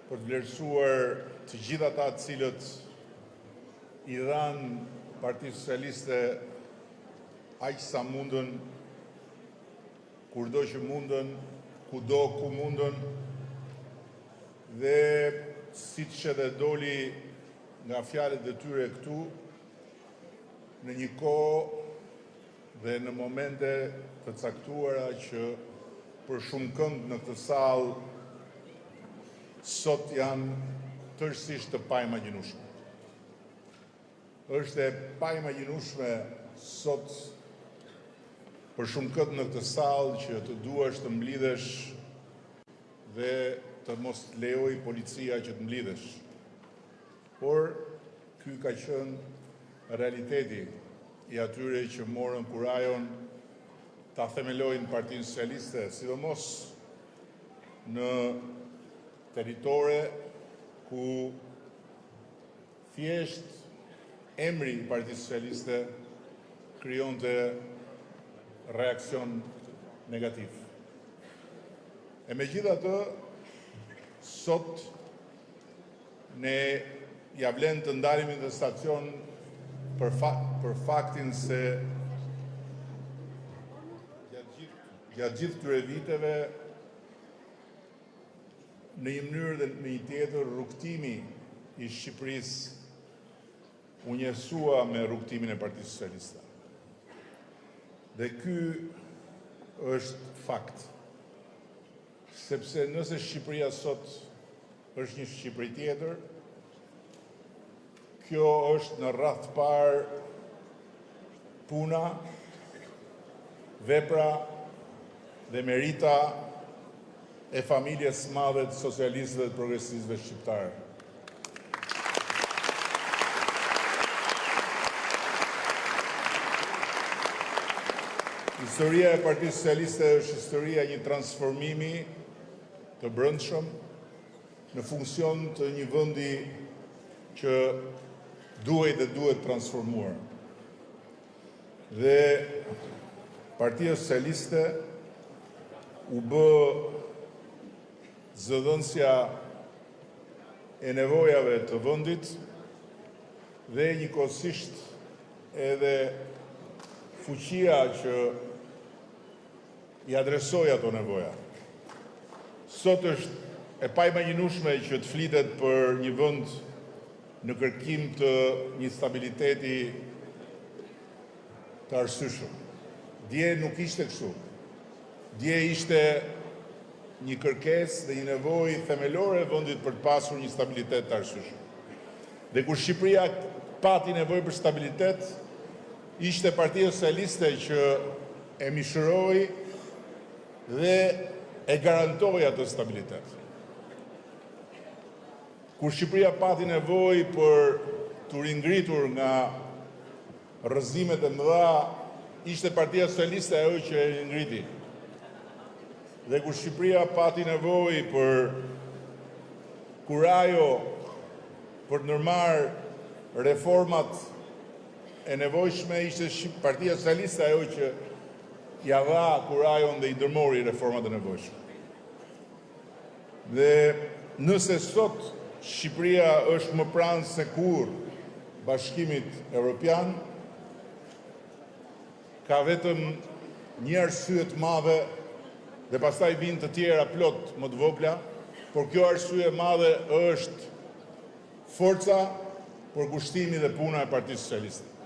për të vlerësuar të gjitha ata të cilët i dhanë Partisë Socialiste aq sa mundën, kurdo që mundën, kudo ku mundën, dhe siç edhe doli nga fjalët e tyre këtu, në një kohë dhe në momente të caktuara që për shumë kënd në këtë sallë sot janë tërësisht të paimagjinueshme. Është e paimagjinueshme sot për shumë kënd në këtë sallë që të duash të mblidhesh dhe të mos lejoj policia që të mblidhesh. Por ky ka qenë realiteti i atyre që morën kurajon ta themelojnë Partinë Socialiste, sidomos në territore ku thjesht emri i Partisë Socialiste krijonte reakcion negativ. E megjithatë, sot ne ja vlen të ndalemi në stacion për faktin se gjatë gjithë këtyre viteve në një mënyrë dhe në një tjetër rrugtimi i Shqipërisë u njësua me rrugtimin e Partisë Socialiste. Dhe ky është fakt. Sepse nëse Shqipëria sot është një Shqipëri tjetër, kjo është në radhë të parë puna, vepra dhe merita e familjes së madhe të socialistëve dhe progresistëve shqiptarë. Historia e Partisë Socialiste është historia një transformimi të brendshëm në funksion të një vendi që duhet transformuar. Dhe Partia Socialiste u bë zëdhënësja e nevojave të vendit dhe njëkohësisht edhe fuqia që i adresoi ato nevoja. Sot është e paimagjinueshme që të flitet për një vend në kërkim të një stabiliteti të arsyeshëm. Dje nuk ishte kështu. Dje ishte një kërkesë dhe një nevojë themelore e vendit për të pasur një stabilitet të arsyeshëm. Dhe kur Shqipëria pati nevojë për stabilitet, ishte Partia Socialiste që e mishëroi dhe e garantoi atë stabilitet. Kur Shqipëria pati nevojë për të ringritur nga rrëzimet e mëdha, ishte Partia Socialiste ajo që e ngriti. Dhe kur Shqipëria pati nevojë për kurajo për të ndërmarrë reformat e nevojshme, ishte Partia Socialiste ajo që ja dha kurajon dhe i ndërmori reformat e nevojshme. Dhe nëse sot Shqipëria është më pranë se kur Bashkimit Evropian, ka vetëm një arsye të madhe dhe pastaj vijnë të tjera plot më të vogla, por kjo arsye e madhe është forca, përkushtimi dhe puna e Partisë Socialiste.